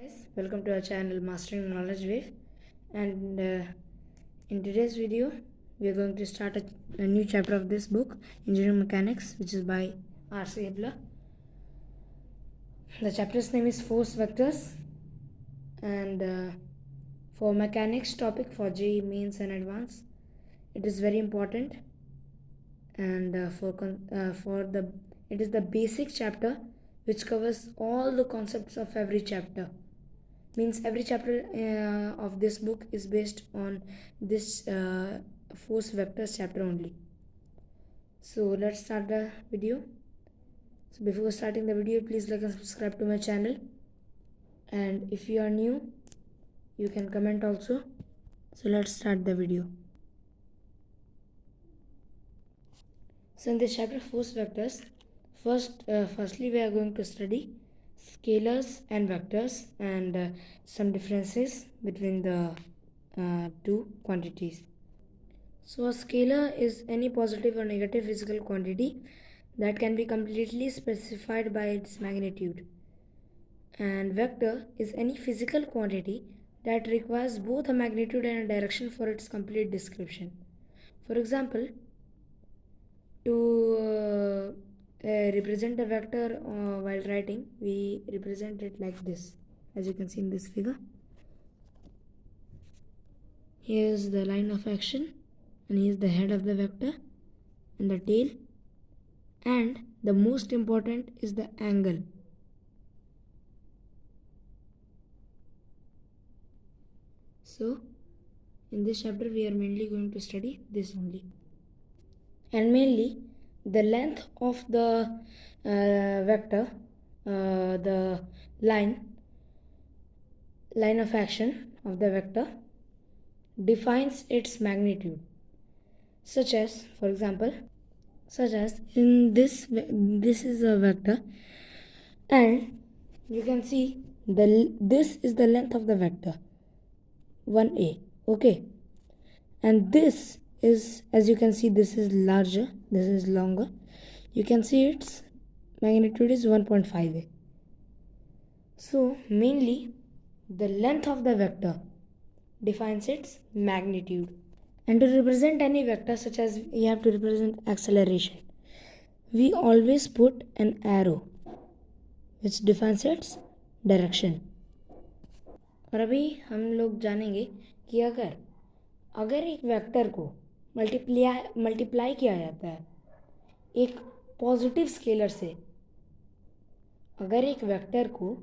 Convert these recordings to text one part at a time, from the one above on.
Guys, welcome to our channel Mastering Knowledge Wave, and in today's video we are going to start a new chapter of this book, Engineering Mechanics, which is by R.C. Abler. The chapter's name is Force Vectors, and for mechanics topic for JEE Mains and Advanced, it is very important, and it is the basic chapter which covers all the concepts of every chapter. Means every chapter of this book is based on this force vectors chapter only. So let's start the video. So before starting the video, please like and subscribe to my channel, and if you are new, you can comment also. So let's start the video. So in this chapter force vectors, firstly we are going to study scalars and vectors, and some differences between the two quantities. So a scalar is any positive or negative physical quantity that can be completely specified by its magnitude, and vector is any physical quantity that requires both a magnitude and a direction for its complete description. For example, to represent a vector while writing, we represent it like this, as you can see in this figure. Here's the line of action, and here's the head of the vector and the tail, and the most important is the angle. So in this chapter we are mainly going to study this only, and mainly the length of the vector, the line of action of the vector defines its magnitude, such as, for example, in this is a vector, and you can see this is the length of the vector 1a, okay, and this is, as you can see, this is larger, this is longer. You can see its magnitude is 1.5a. So mainly the length of the vector defines its magnitude. And to represent any vector, such as we have to represent acceleration, we always put an arrow which defines its direction. और अभी हम लोग जानेंगे कि अगर एक vector को multiply किया जाता है एक पॉजिटिव स्केलर से, अगर एक वेक्टर को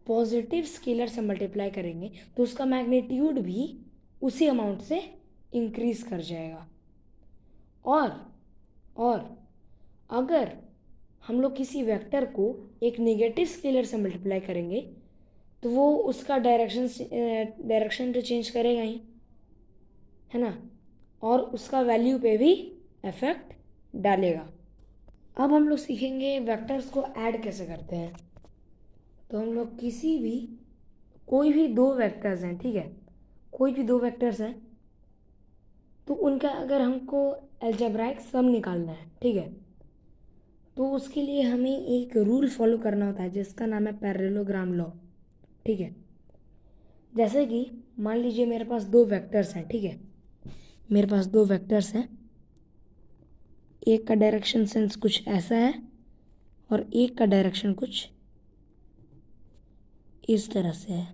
पॉजिटिव स्केलर से मल्टीप्लाई करेंगे तो उसका मैग्नीट्यूड भी उसी अमाउंट से इंक्रीज कर जाएगा, और अगर हम लोग किसी वेक्टर को एक नेगेटिव स्केलर से मल्टीप्लाई करेंगे तो वो उसका डायरेक्शन तो चेंज करेगा ही, है ना, और उसका वैल्यू पे भी इफेक्ट डालेगा. अब हम लोग सीखेंगे वेक्टर्स को ऐड कैसे करते हैं. तो हम लोग कोई भी दो वेक्टर्स हैं, ठीक है, कोई भी दो वेक्टर्स हैं, तो उनका अगर हमको अलजेब्राइक सम निकालना है, ठीक है, तो उसके लिए हमें एक रूल फॉलो करना होता है जिसका नाम है पैरेललोग्राम लॉ, ठीक है. जैसे कि मान लीजिए मेरे पास दो वेक्टर्स हैं, ठीक है, मेरे पास दो वेक्टर्स हैं, एक का डायरेक्शन सेंस कुछ ऐसा है और एक का डायरेक्शन कुछ इस तरह से है,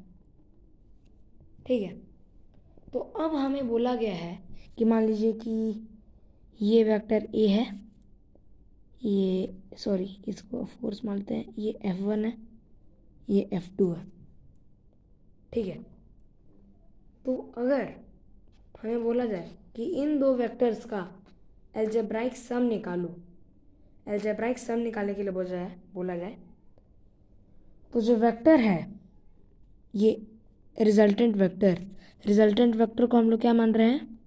ठीक है. तो अब हमें बोला गया है कि मान लीजिए कि ये वेक्टर ए है, इसको फोर्स मानते हैं, ये F1 है, ये F2 है, ठीक है. तो अगर हमें बोला जाए कि इन दो वेक्टर्स का अलजेब्राइक सम निकालो, अलजेब्राइक सम निकालने के लिए बोला जाए तो जो वेक्टर है ये रिजल्टेंट वेक्टर को हम लोग क्या मान रहे हैं,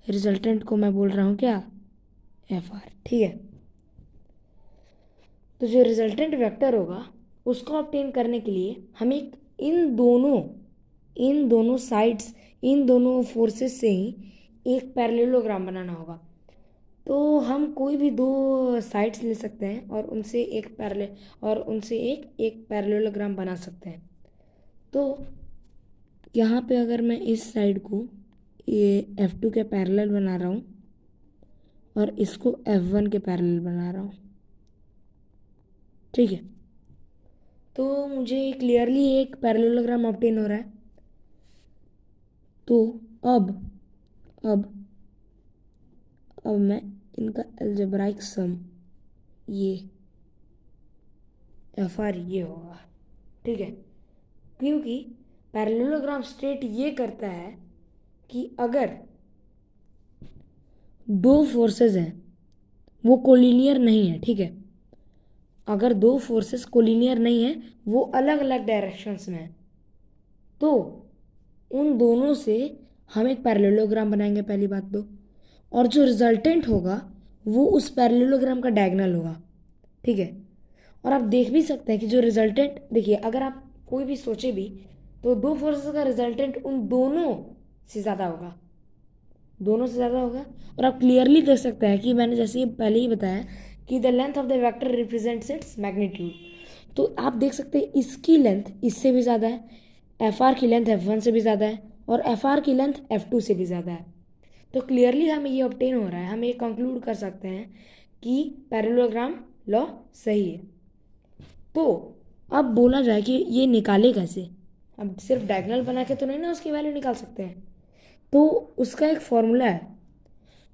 रिजल्टेंट को मैं बोल रहा हूँ क्या, FR, ठीक है. तो जो रिजल्टेंट वेक्टर होगा उसको ऑब्टेन करने के लिए हमें इन दोनों साइड्स, इन दोनों फोर्सेस से ही एक पैरेललोग्राम बनाना होगा. तो हम कोई भी दो साइड्स ले सकते हैं और उनसे एक पैरेललोग्राम बना सकते हैं। तो यहाँ पे अगर मैं इस साइड को ये F2 के पैरेलल बना रहा हूँ और इसको F1 के पैरेलल बना रहा हूँ, ठीक है, तो मुझे क्लियरली एक पैरेललोग्राम ऑब्टेन हो रहा है। तो अब अब अब मैं इनका अलजेब्राइक सम ये FR ये होगा, ठीक है, क्योंकि पैरेललोग्राम स्टेट ये करता है कि अगर दो फोर्सेस हैं वो कोलिनियर नहीं है, ठीक है, अगर दो फोर्सेस कोलिनियर नहीं है, वो अलग अलग डायरेक्शंस में है, तो उन दोनों से हम एक पैरेललोग्राम बनाएंगे पहली बात तो, और जो रिजल्टेंट होगा वो उस पैरेललोग्राम का डायगोनल होगा, ठीक है। और आप देख भी सकते हैं कि जो रिजल्टेंट, देखिए अगर आप कोई भी सोचे भी तो दो फोर्सेस का रिजल्टेंट उन दोनों से ज़्यादा होगा, दोनों से ज़्यादा होगा। और आप क्लियरली देख सकते हैं कि मैंने जैसे पहले ही बताया कि the length of the vector represents its magnitude, तो आप देख सकते हैं इसकी लेंथ इससे भी ज़्यादा है, FR की लेंथ F1 से भी ज़्यादा है, और FR की लेंथ F2 से भी ज़्यादा है। तो क्लियरली हमें ये ऑब्टेन हो रहा है, हम ये कंक्लूड कर सकते हैं कि पैरेललोग्राम लॉ सही है। तो अब बोला जाए कि ये निकाले कैसे, अब सिर्फ डायगोनल बना के तो नहीं ना उसकी वैल्यू निकाल सकते हैं, तो उसका एक फॉर्मूला है।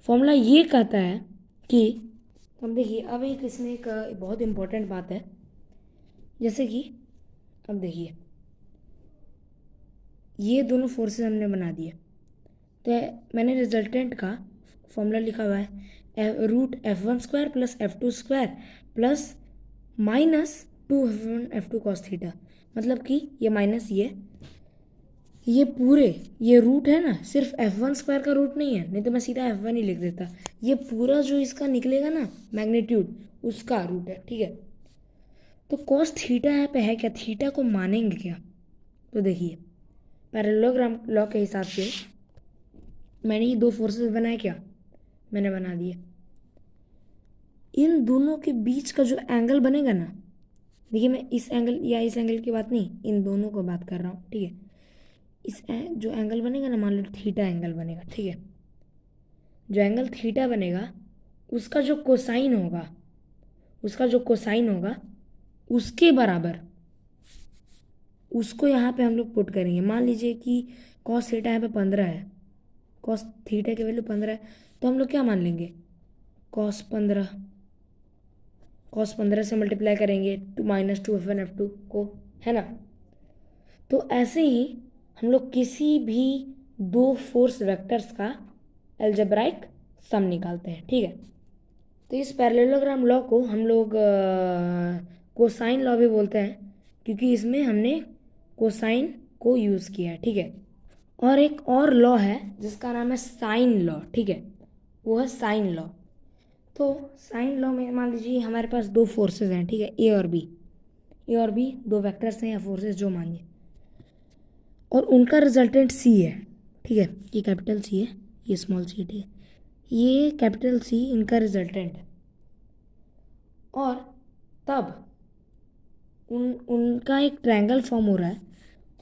फॉर्मूला ये कहता है कि, अब देखिए अब एक इसमें एक बहुत इम्पोर्टेंट बात है, जैसे कि अब देखिए ये दोनों फोर्सेस हमने बना दिए, तो मैंने रिजल्टेंट का फॉर्मूला लिखा हुआ है √F1² + F2² plus -2 F1 F2 cos theta, मतलब कि ये माइनस ये पूरे ये रूट है ना, सिर्फ F1² का रूट नहीं है, नहीं तो मैं सीधा F1 ही लिख देता, ये पूरा जो इसका निकलेगा ना मैग्नीट्यूड उसका रूट है, ठीक है। तो cos थीटा यहाँ पे है क्या, थीटा को मानेंगे क्या, तो देखिए पैरेललोग्राम लॉ के हिसाब से मैंने ये दो फोर्सेस बनाए क्या, मैंने बना दिए, इन दोनों के बीच का जो एंगल बनेगा ना, देखिए मैं इस एंगल या इस एंगल की बात नहीं, इन दोनों को बात कर रहा हूँ, ठीक है। जो एंगल बनेगा ना, मान लो थीटा एंगल बनेगा, ठीक है, जो एंगल थीटा बनेगा उसका जो कोसाइन होगा उसके बराबर उसको यहाँ पे हम लोग पुट करेंगे। मान लीजिए कि कॉस थीटा यहाँ पे 15 है, कॉस थीटा की वैल्यू 15 है, तो हम लोग क्या मान लेंगे, कॉस 15 से मल्टीप्लाई करेंगे -2 F1 F2 को, है ना। तो ऐसे ही हम लोग किसी भी दो फोर्स वेक्टर्स का अलजेब्राइक सम निकालते हैं, ठीक है। तो इस पैरेललोग्राम लॉ को हम लोग कोसाइन लॉ भी बोलते हैं, क्योंकि इसमें हमने कोसाइन को यूज़ किया है, ठीक है। और एक और लॉ है जिसका नाम है साइन लॉ, ठीक है, वो है साइन लॉ। तो साइन लॉ में मान लीजिए हमारे पास दो फोर्सेस हैं, ठीक है, ए और बी दो वेक्टर्स हैं या फोर्सेस जो मानिए, और उनका रिजल्टेंट सी है, ठीक है, ये कैपिटल सी है, ये स्मॉल सी है, ठीक है, ये कैपिटल सी इनका रिजल्टेंट है। और तब उनका एक ट्रायंगल फॉर्म हो रहा है,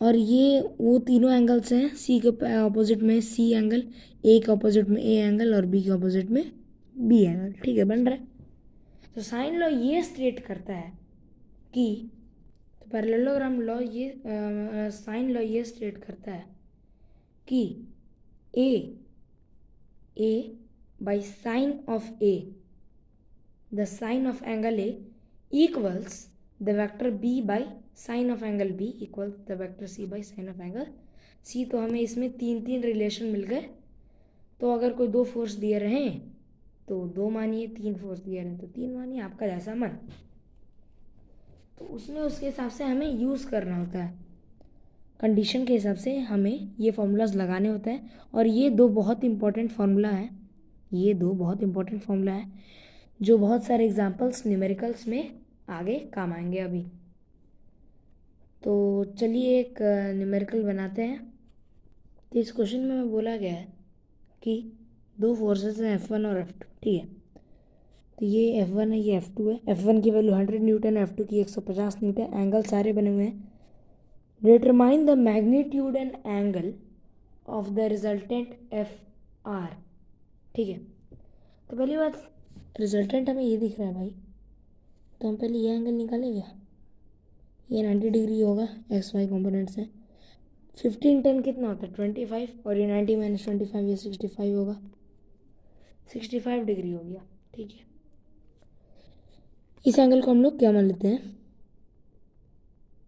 और ये वो तीनों एंगल्स हैं, सी के ऑपोजिट में सी एंगल, ए के ऑपोजिट में ए एंगल और बी के ऑपोजिट में बी एंगल, ठीक है, बन रहा है। तो साइन लॉ ये स्टेट करता है कि, तो पैरेललोग्राम लॉ ये साइन लॉ ये स्टेट करता है कि A by sine of A, the sine of angle A equals the vector B by sine of angle B equals the vector C by sine of angle C. तो हमें इसमें तीन relation मिल गए। तो अगर कोई दो फोर्स दिए रहें तो दो मानिए, तीन फोर्स दिए रहें तो तीन मानिए, आपका जैसा मन। तो उसमें उसके हिसाब से हमें यूज़ करना होता है, कंडीशन के हिसाब से हमें ये फार्मूलाज लगाने होते हैं। और ये दो बहुत इंपॉर्टेंट फार्मूला है, जो बहुत सारे एग्जाम्पल्स न्यूमेरिकल्स में आगे काम आएंगे अभी। तो चलिए एक न्यूमेरिकल बनाते हैं। तो इस क्वेश्चन में बोला गया है कि दो फोर्सेस हैं F1 और F2, ठीक है। तो ये F1 है, ये F2 है। F1 की वैल्यू 100 न्यूटन, F2 की 150 न्यूटन। एंगल सारे बने हुए हैं। Determine the magnitude and angle of the resultant Fr। ठीक है, तो पहली बात, रिजल्टेंट हमें ये दिख रहा है भाई, तो हम पहले ये एंगल निकालेंगे। ये 90 डिग्री होगा एक्स वाई कॉम्पोनेंट से। 15 10 कितना होता है 25, और ये 90 माइनस 25 ये 65 होगा, 65 डिग्री हो गया। ठीक है, इस एंगल को हम लोग क्या मान लेते हैं,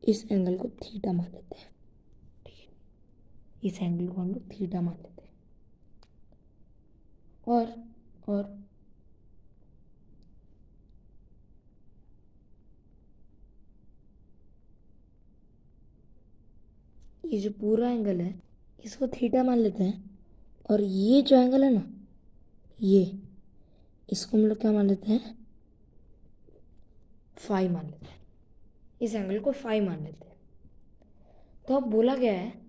इस एंगल को थीटा मान लेते हैं। ठीक है, इस एंगल को हम लोग थीटा मान लेते हैं। और ये जो पूरा एंगल है इसको थीटा मान लेते हैं, और ये जो एंगल है ना, ये इसको हम लोग क्या मान लेते हैं, फाई मान लेते हैं। इस एंगल को फाई मान लेते हैं। तो अब बोला गया है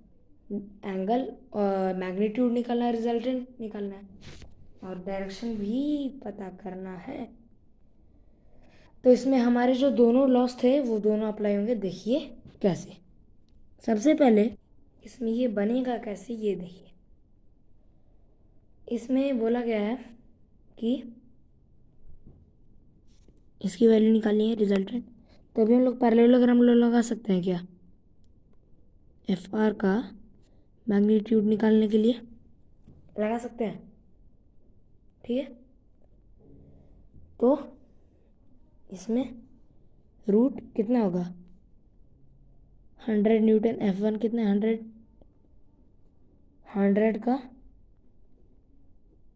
एंगल मैग्नीट्यूड निकालना है, रिजल्टेंट निकालना है, और डायरेक्शन भी पता करना है। तो इसमें हमारे जो दोनों लॉस थे वो दोनों अप्लाई होंगे। देखिए कैसे। सबसे पहले इसमें ये बनेगा कैसे, ये देखिए। इसमें बोला गया है कि इसकी वैल्यू निकालनी है, रिजल्टेंट। तो अभी हम लोग पैरेललोग्राम लगा सकते हैं क्या, एफ आर का मैग्नीट्यूड निकालने के लिए लगा सकते हैं। ठीक है, तो इसमें रूट कितना होगा 100 न्यूटन। F1 कितना 100 का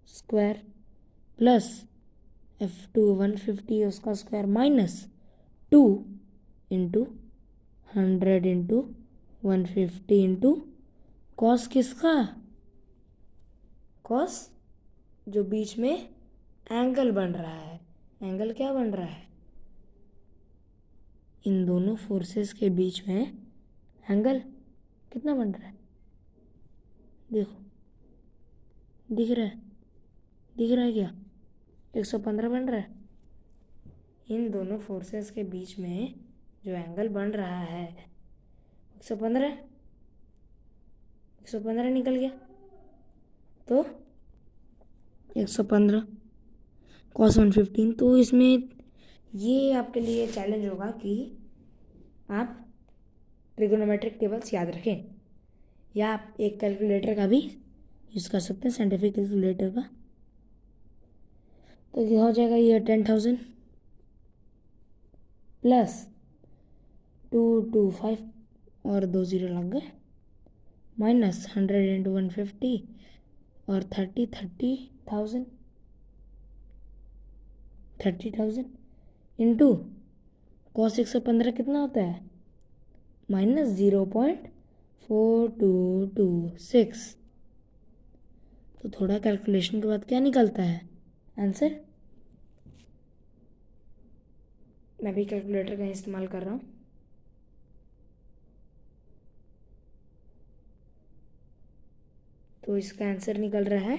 स्क्वायर प्लस F2 150 उसका square minus 2 into 100 into 150 into cos किसका, कॉस जो बीच में एंगल बन रहा है। एंगल क्या बन रहा है, इन दोनों फोर्सेस के बीच में एंगल कितना बन रहा है, देखो दिख रहा है, दिख रहा है क्या, 115 बन रहा है। इन दोनों फोर्सेस के बीच में जो एंगल बन रहा है 115, 115 निकल गया। तो 115 कॉस 115। तो इसमें ये आपके लिए चैलेंज होगा कि आप ट्रिगोनोमेट्रिक टेबल्स याद रखें, या आप एक कैलकुलेटर का भी यूज़ कर सकते हैं, साइंटिफिक कैलकुलेटर का। तो क्या हो जाएगा, ये 10,000 प्लस 225 और 2 0 लग गए, माइनस 100 इंटू 150 और 30,000 इंटू कॉस 115 कितना होता है, माइनस 0.4226। तो थोड़ा कैलकुलेशन के बाद क्या निकलता है आंसर। मैं भी कैलकुलेटर का इस्तेमाल कर रहा हूँ। तो इसका आंसर निकल रहा है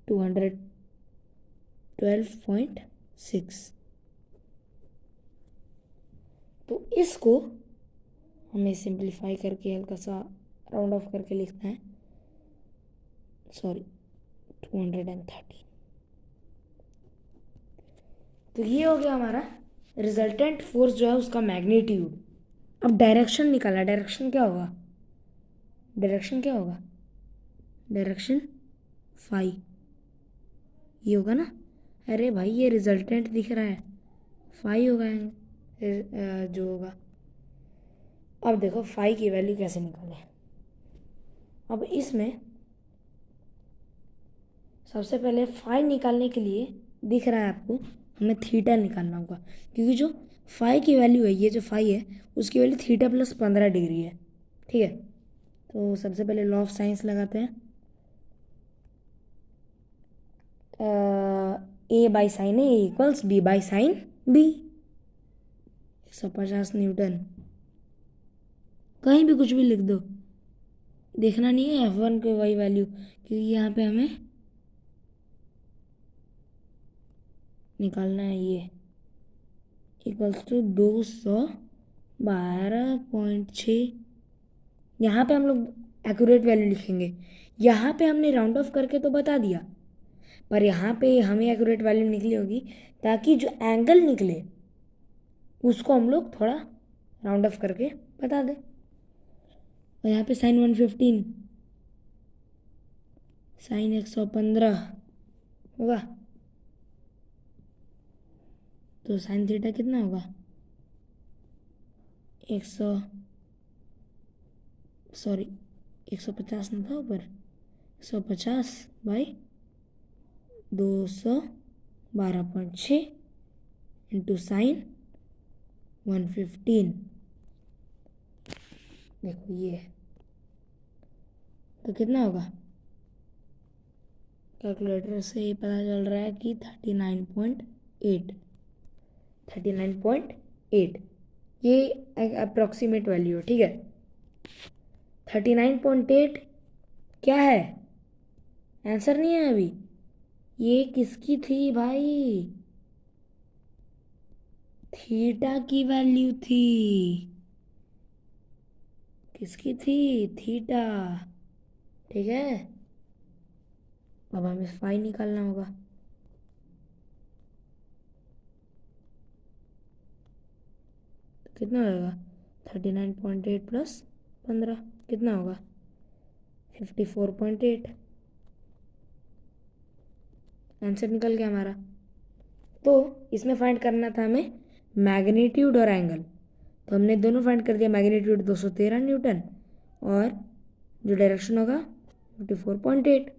212.6। तो इसको हमें सिंप्लीफाई करके हल्का सा राउंड ऑफ करके लिखना है, सॉरी 213। तो ये हो गया हमारा रिजल्टेंट फोर्स जो है उसका मैग्नीट्यूड। अब डायरेक्शन निकाला। डायरेक्शन क्या होगा, डायरेक्शन क्या होगा, डायरेक्शन फाई, ये होगा ना। अरे भाई ये रिजल्टेंट दिख रहा है, फाई होगा जो होगा। अब देखो फाई की वैल्यू कैसे निकालें। अब इसमें सबसे पहले फाई निकालने के लिए दिख रहा है आपको, हमें थीटा निकालना होगा, क्योंकि जो फाई की वैल्यू है, ये जो फाई है उसकी वैल्यू थीटा प्लस 15 डिग्री है। ठीक है, तो सबसे पहले लॉ ऑफ साइंस लगाते हैं। A by sine A equals B by sine B. 150 newton, कहीं भी कुछ भी लिख दो, देखना नहीं है F1 की वही वैल्यू, क्योंकि यहाँ पे हमें निकालना है ये इक्वल्स टू 212.6। यहाँ पे हम लोग एक्यूरेट वैल्यू लिखेंगे। यहाँ पे हमने राउंड ऑफ करके तो बता दिया, पर यहाँ पे हमें एक्यूरेट वैल्यू निकली होगी ताकि जो एंगल निकले उसको हम लोग थोड़ा राउंड ऑफ करके बता दें। और यहाँ पे साइन 115 साइन 115 होगा, तो साइन थीटा कितना होगा 150 ना था ऊपर 150 बाई 212.6 इंटू साइन 115। देखो ये तो कितना होगा, कैलकुलेटर से ये पता चल रहा है कि 39.8 ये अप्रॉक्सीमेट वैल्यू है। ठीक है, 39.8 क्या है, आंसर नहीं है अभी। ये किसकी थी भाई, थीटा की वैल्यू थी। किसकी थी, थीटा। ठीक है, अब हमें फाई निकालना होगा। तो कितना होगा 39.8 प्लस 15 कितना होगा 54.8। आंसर निकल गया हमारा। तो इसमें फाइंड करना था हमें मैग्नीट्यूड और एंगल, तो हमने दोनों फाइंड कर दिया। मैग्नीट्यूड 213 न्यूटन और जो डायरेक्शन होगा 54.8।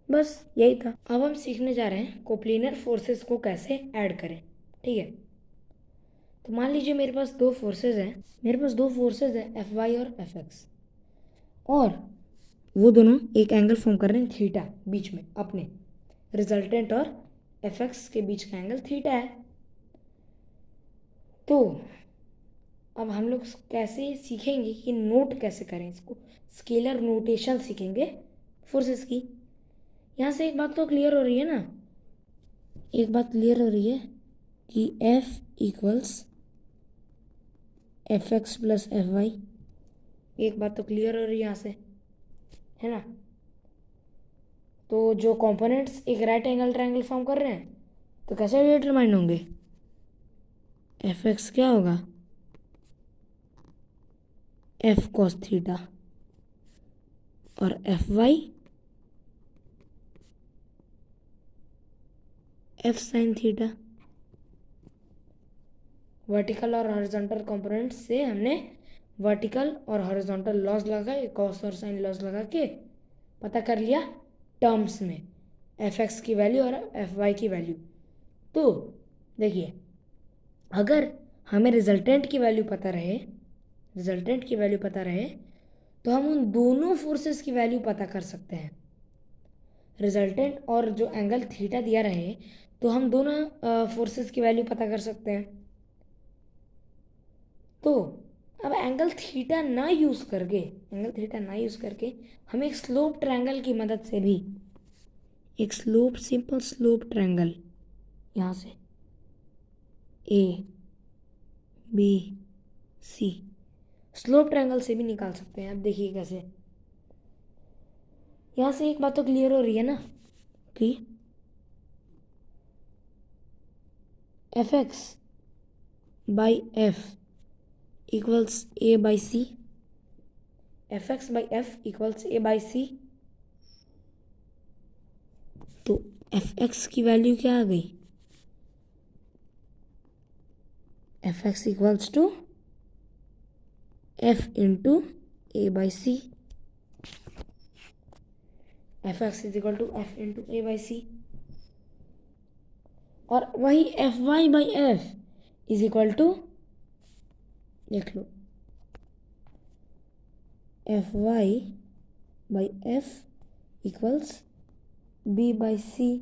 बस यही था। अब हम सीखने जा रहे हैं कोप्लिनर फोर्सेस को कैसे ऐड करें। ठीक है, तो मान लीजिए मेरे पास दो फोर्सेस हैं, एफ वाई और एफ एक्स, और वो दोनों एक एंगल फॉर्म कर रहे हैं थीटा बीच में अपने, रिजल्टेंट और एफ एक्स के बीच का एंगल थीटा है। तो अब हम लोग कैसे सीखेंगे कि नोट कैसे करें इसको, स्केलर नोटेशन सीखेंगे फोर्सेस की। यहाँ से एक बात तो क्लियर हो रही है ना, एक बात क्लियर हो रही है कि F equals F X plus F Y. एक बात तो क्लियर हो रही है यहाँ से, है ना। तो जो कंपोनेंट्स एक राइट एंगल ट्रायंगल फॉर्म कर रहे हैं तो कैसे डिटरमाइन होंगे, एफ एक्स क्या होगा एफ कॉस थीटा और F Y F sine theta. Vertical और हॉरिजॉन्टल कंपोनेंट्स से हमने वर्टिकल और हॉरिजॉन्टल लॉस लगा के, कॉस और साइन लॉस लगा के पता कर लिया टर्म्स में एफ एक्स की वैल्यू और एफ वाई की वैल्यू। तो देखिए, अगर हमें रिजल्टेंट की वैल्यू पता रहे तो हम उन दोनों फोर्सेस की वैल्यू पता कर सकते हैं। रिजल्टेंट और जो एंगल थीटा दिया रहे तो हम दोनों फोर्सेस की वैल्यू पता कर सकते हैं। तो अब एंगल थीटा ना यूज़ करके हम एक स्लोप ट्रायंगल की मदद से भी, एक सिंपल स्लोप ट्रायंगल यहाँ से A B C slope triangle से भी निकाल सकते हैं। अब देखिए कैसे, यहाँ से एक बात तो क्लियर हो रही है ना कि F X by F equals A by C, F X by F equals A by C. तो एफ एक्स की वैल्यू क्या आ गई, F X equals to F into A by C, F X is equal to F into A by C. और वही F Y by F is equal to, देख लो, F Y by F equals B by C.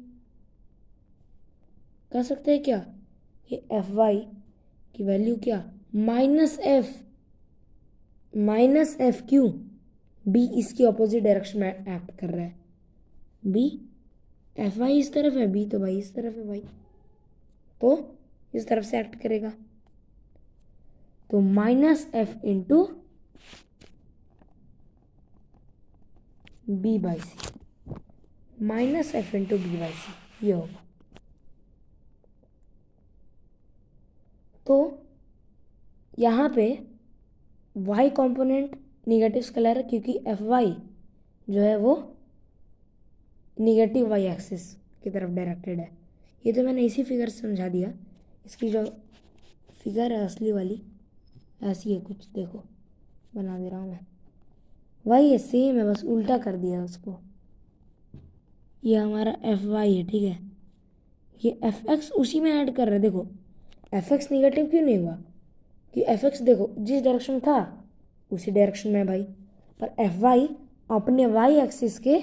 कह सकते हैं क्या कि F Y की वैल्यू क्या माइनस एफ क्यों, बी इसकी ऑपोजिट डायरेक्शन में एक्ट कर रहा है। बी एफ वाई इस तरफ है, बी तो भाई इस तरफ है भाई। तो इस तरफ से एक्ट करेगा। तो -f into b by C, -f into b by C ये होगा। तो यहाँ पे y कंपोनेंट निगेटिव स्केलर है क्योंकि fy जो है वो निगेटिव y एक्सिस की तरफ डायरेक्टेड है। ये तो मैंने इसी फिगर से समझा दिया। इसकी जो फिगर है असली वाली ऐसी है कुछ, देखो बना दे रहा हूँ मैं। वही है, सेम है, बस उल्टा कर दिया उसको। ये हमारा fy है, ठीक है। ये fx उसी में ऐड कर रहा है। देखो fx निगेटिव क्यों नहीं हुआ कि fx देखो जिस डायरेक्शन था उसी डायरेक्शन में है भाई, पर fy अपने y एक्सिस के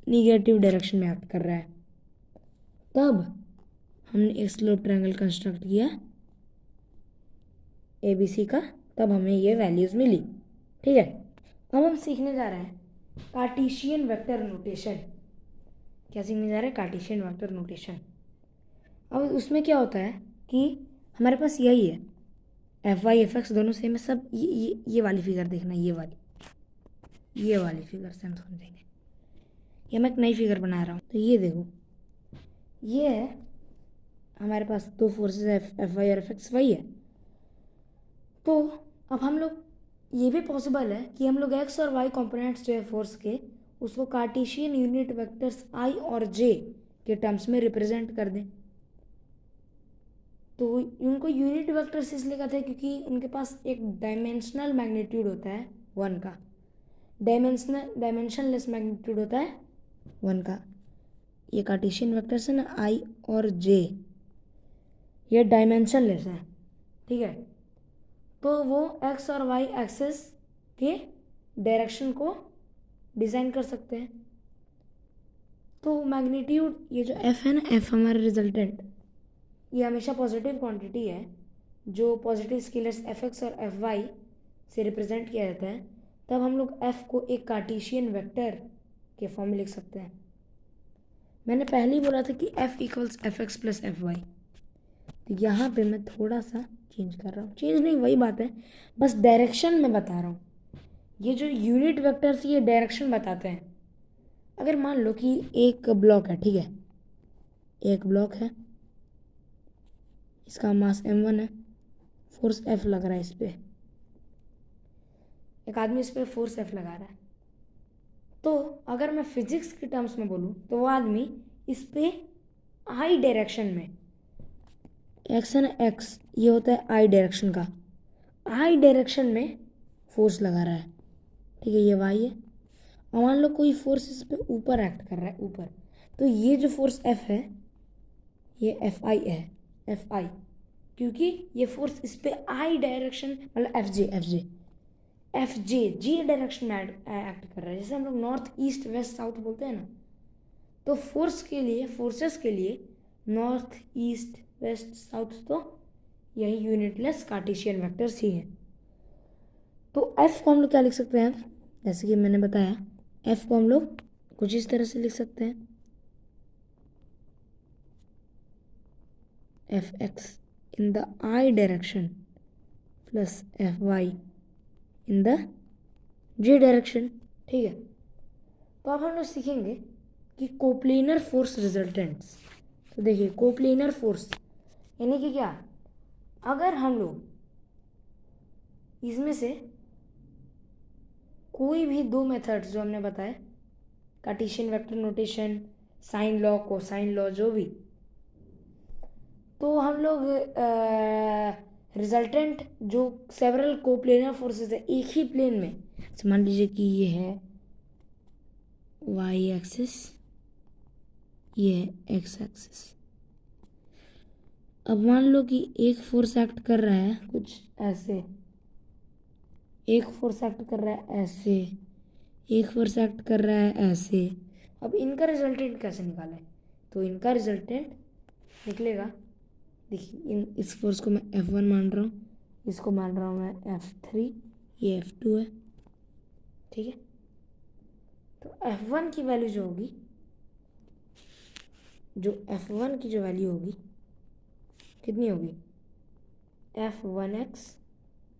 निगेटिव डायरेक्शन में एक्ट कर रहा है। तब हमने एक स्लोप ट्रायंगल कंस्ट्रक्ट किया ABC का, तब हमें ये वैल्यूज़ मिली, ठीक है। अब हम सीखने जा रहे हैं कार्टेशियन वेक्टर नोटेशन। क्या सीखने जा रहे हैं? Cartesian vector notation. अब उसमें क्या होता है कि हमारे पास यही है fy fx दोनों सेम है सब। ये वाली फिगर देखना, ये वाली फिगर से हम समझेंगे। ये मैं एक नई फिगर बना रहा हूँ। तो ये देखो, ये है हमारे पास दो फोर्सेस fy और fx, वही है। तो अब हम लोग ये भी पॉसिबल है कि हम लोग x और y कंपोनेंट्स जो है फोर्स के, उसको कार्टेशियन यूनिट वेक्टर्स i और j के टर्म्स में रिप्रेजेंट कर दें। तो उनको यूनिट वेक्टर्स इसलिए कहते हैं क्योंकि उनके पास एक डायमेंशनल मैग्नीट्यूड होता है 1 का, डायमेंशनलेस मैग्नीट्यूड होता है 1 का। ये कार्टेशियन वेक्टर्स है ना i और j, ये डायमेंशनलेस है, ठीक है। तो वो x और y एक्सेस के डायरेक्शन को डिज़ाइन कर सकते हैं। तो मैग्नीट्यूड ये जो f है ना, f हमारा रिजल्टेंट, ये हमेशा पॉजिटिव क्वांटिटी है जो पॉजिटिव स्केलर्स fx और fy से रिप्रेजेंट किया जाता है। तब हम लोग f को एक कार्टेशियन वेक्टर के फॉर्म में लिख सकते हैं। मैंने पहले ही बोला था कि f equals fx plus fy। तो यहाँ पे मैं थोड़ा सा चेंज कर रहा हूँ, चेंज नहीं वही बात है, बस डायरेक्शन में बता रहा हूँ। ये जो यूनिट वेक्टर्स ये डायरेक्शन बताते हैं। अगर मान लो कि एक ब्लॉक है, ठीक है, एक ब्लॉक है, इसका मास m1 है, फोर्स F लग रहा है इस पर, एक आदमी इस पर फोर्स F लगा रहा है। तो अगर मैं फिजिक्स के टर्म्स में बोलूँ तो वो आदमी इस पे आई डायरेक्शन में, एक्स है ना, एक्स ये होता है आई डायरेक्शन का, आई डायरेक्शन में फोर्स लगा रहा है, ठीक है। ये वाई है। और मान लो कोई फोर्स इस पे ऊपर एक्ट कर रहा है, ऊपर, तो ये जो फोर्स F है ये FI है, FI, क्योंकि ये फोर्स इस पे आई डायरेक्शन मतलब FJ जी डायरेक्शन में एक्ट कर रहा है। जैसे हम लोग नॉर्थ ईस्ट वेस्ट साउथ बोलते हैं ना, तो फोर्सेस के लिए नॉर्थ ईस्ट वेस्ट साउथ तो यही यूनिटलेस कार्टेशियन वेक्टर्स ही हैं। तो F को हम लोग क्या लिख सकते हैं? जैसे कि मैंने बताया, F को हम लोग कुछ इस तरह से लिख सकते हैं, Fx in the I direction plus Fy in the J direction, ठीक है। तो अब हम लोग सीखेंगे कि कोप्लेनर फोर्स रिजल्टेंट्स। तो देखिए कोप्लेनर फोर्स यानी कि क्या, अगर हम लोग इसमें से कोई भी दो मेथड्स जो हमने बताए, Cartesian vector notation, sine law, cosine law, जो भी, तो हम लोग रिजल्टेंट जो सेवरल कोप्लेनर फोर्सेस है एक ही प्लेन में, मान लीजिए कि ये है y एक्सिस, ये है x एक्सिस। अब मान लो कि एक फोर्स एक्ट कर रहा है कुछ ऐसे, एक फोर्स एक्ट कर रहा है ऐसे, एक फोर्स एक्ट कर रहा है ऐसे। अब इनका रिजल्टेंट कैसे निकालें? तो इनका रिजल्टेंट निकलेगा, देखिए इस फोर्स को मैं F1 मान रहा हूँ, इसको मान रहा हूँ मैं F3, ये F2 है, ठीक है। तो F1 की वैल्यू जो होगी जो F1 की जो वैल्यू होगी कितनी होगी, F1x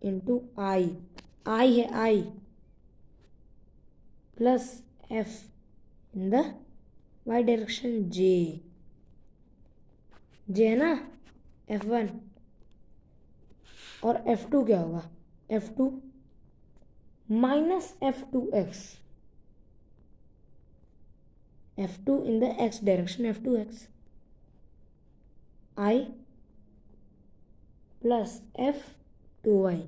इंटू आई है I, plus F in the Y direction J है ना F1, और F2 क्या होगा, F2 minus F2x, F2 in the x direction F2x, I plus F2y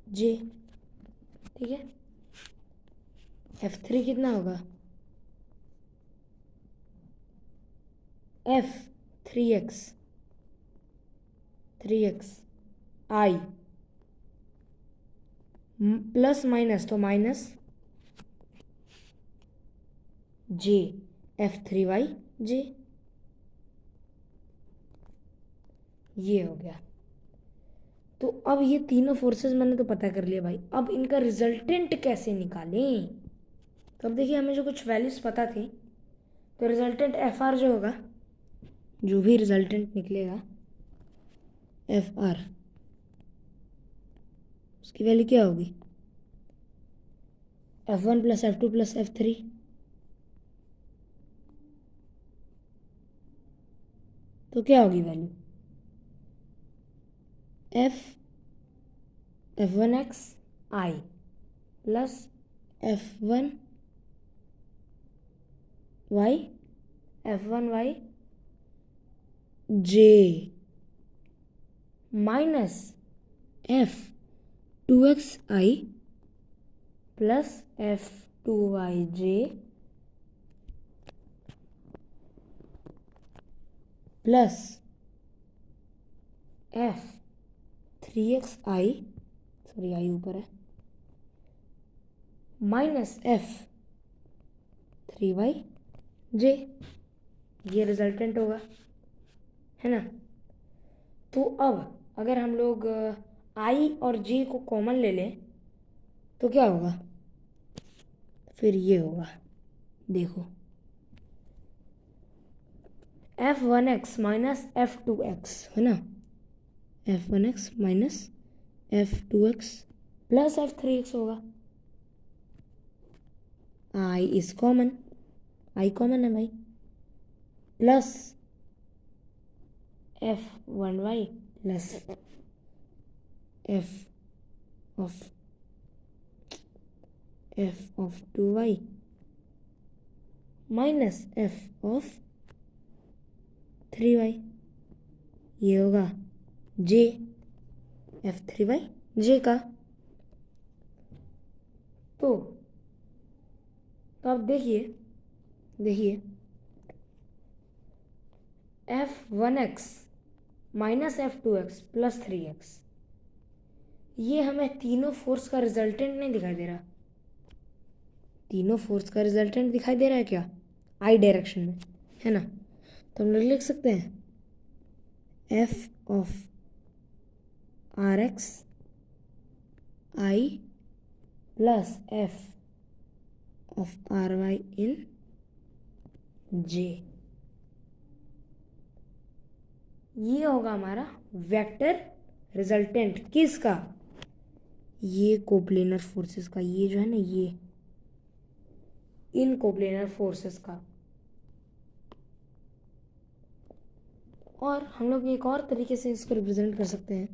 J, ठीक है। F3 कितना होगा, F3x I प्लस माइनस तो माइनस जे F3y जे, ये हो गया। तो अब ये तीनों फोर्सेस मैंने तो पता कर लिया भाई, अब इनका रिजल्टेंट कैसे निकालें। तो अब देखिए हमें जो कुछ वैल्यूज पता थी, तो रिजल्टेंट एफ आर जो होगा, जो भी रिजल्टेंट निकलेगा एफ आर, उसकी वैल्यू क्या होगी, F1 plus F2 plus F3, तो क्या होगी value, F1x I plus F1y j minus F2xi plus F2yj plus F3xi, sorry I ऊपर है, माइनस F3yj, ये रिजल्टेंट होगा, है ना। तो अब अगर हम लोग आई और जे को कॉमन ले लें तो क्या होगा, फिर ये होगा, देखो F1x माइनस F2x, है ना, F1x minus F2x plus F3x होगा, I is common, I common है भाई, plus F1y plus F of 2y minus F of 3y, ये होगा J F3y J का। तो अब देखिए F1x minus F2x plus 3x, ये हमें तीनों फोर्स का रिजल्टेंट नहीं दिखाई दे रहा, तीनों फोर्स का रिजल्टेंट दिखाई दे रहा है क्या, आई डायरेक्शन में, है ना। तो हम लोग लिख सकते हैं F of R X I plus F of R Y in J, ये होगा हमारा वेक्टर रिजल्टेंट किसका, ये कोप्लेनर फोर्सेस का, ये जो है ना ये इन कोप्लेनर फोर्सेस का। और हम लोग एक और तरीके से इसको रिप्रेजेंट कर सकते हैं,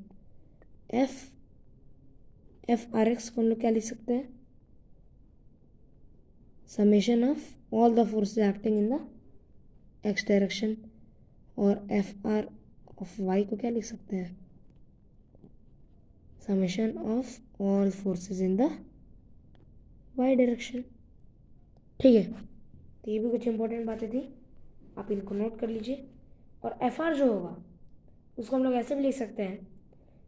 एफ आर एक्स को हम लोग क्या लिख सकते हैं, summation of all the forces acting in the x direction, और एफ आर ऑफ वाई को क्या लिख सकते हैं, summation of all forces in the Y direction, ठीक है। तो ये भी कुछ इंपॉर्टेंट बातें थी, आप इनको नोट कर लीजिए। और एफ आर जो होगा उसको हम लोग ऐसे भी लिख सकते हैं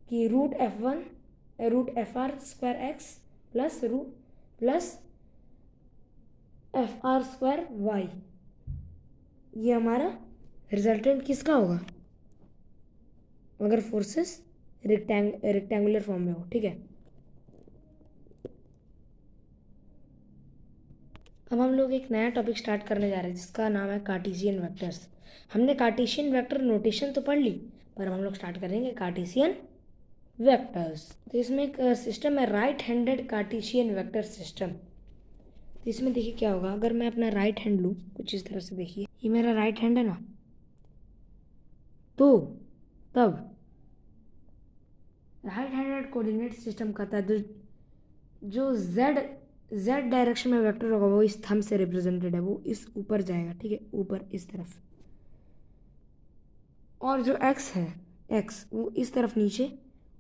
कि root F R square x plus F R square y, ये हमारा रिजल्टेंट किसका होगा, अगर फोर्सेस रेक्टेंगुलर फॉर्म में हो, ठीक है। अब हम हम लोग एक नया टॉपिक स्टार्ट करने जा रहे हैं जिसका नाम है कार्टेशियन वेक्टर्स। हमने कार्टेशियन वेक्टर नोटेशन तो पढ़ ली, पर हम लोग स्टार्ट करेंगे कार्टेशियन वेक्टर्स। तो इसमें एक सिस्टम है right handed Cartesian vector system. तो इसमें देखिए क्या होगा, अगर मैं अपना राइट हैंड लूँ कुछ इस तरह से, देखिए ये मेरा राइट हैंड है ना, तो तब राइट हैंडेड कोऑर्डिनेट सिस्टम कहता है जो जेड डायरेक्शन में वेक्टर होगा वो इस थंब से रिप्रेजेंटेड है, वो इस ऊपर जाएगा, ठीक है, ऊपर इस तरफ। और जो एक्स है, एक्स वो इस तरफ नीचे,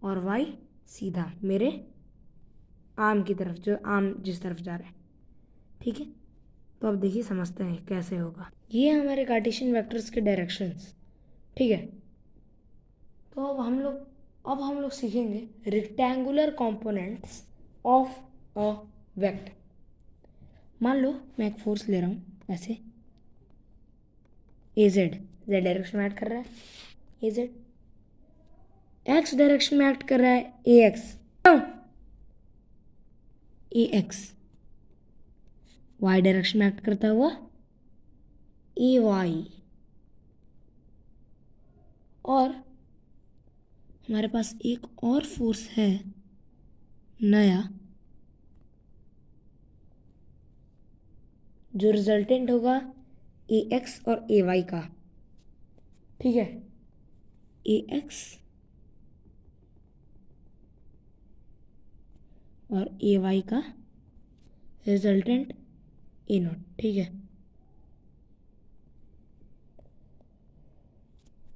और वाई सीधा मेरे आर्म की तरफ, जो आर्म जिस तरफ जा रहा है, ठीक है। तो अब देखिए समझते हैं कैसे होगा। ये हमारे कार्टेशियन वेक्टर्स के डायरेक्शंस, ठीक है। तो अब हम लोग सीखेंगे rectangular components of a vector. मान लो मैं एक फोर्स ले रहा हूँ ऐसे, ए जेड डायरेक्शन में एक्ट कर रहा है, ए जेड एक्स डायरेक्शन में एक्ट कर रहा है, ए एक्स वाई डायरेक्शन में एक्ट करता हुआ ए वाई। और हमारे पास एक और फोर्स है नया, जो रिजल्टेंट होगा ए एक्स और ए वाई का, ठीक है। ए एक्स और ए वाई का रिजल्टेंट ए नॉट, ठीक है।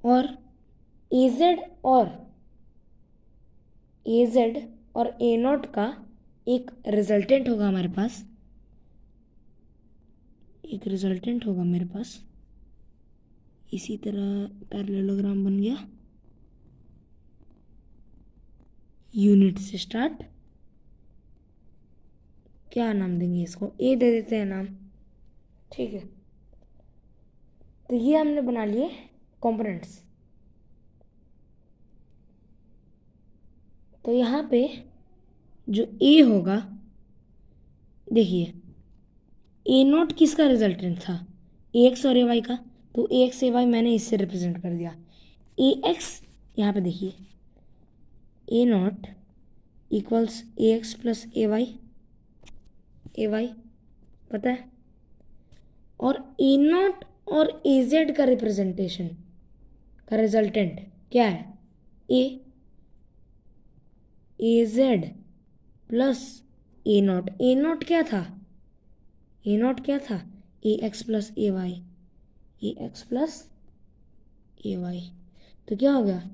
और ए जेड और ए नॉट का एक रिजल्टेंट होगा हमारे पास, एक रिजल्टेंट होगा मेरे पास इसी तरह पैरेललोग्राम बन गया, यूनिट से स्टार्ट, क्या नाम देंगे इसको, ए दे देते हैं नाम, ठीक है। तो ये हमने बना लिए कंपोनेंट्स। तो यहाँ पे जो ए होगा, देखिए ए नॉट किसका रिजल्टेंट था, ए एक्स और ए वाई का, तो ए एक्स ए वाई मैंने इससे रिप्रेजेंट कर दिया। ए एक्स यहाँ पे देखिए, A not equals A X plus A Y पता है। और ए नॉट और ए जेड का रिप्रेजेंटेशन का रिजल्टेंट क्या है, A Z plus A not क्या था, A X plus A Y, तो क्या हो गया,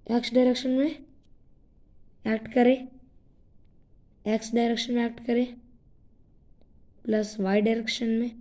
एक्स डायरेक्शन में एक्ट करे प्लस वाई डायरेक्शन में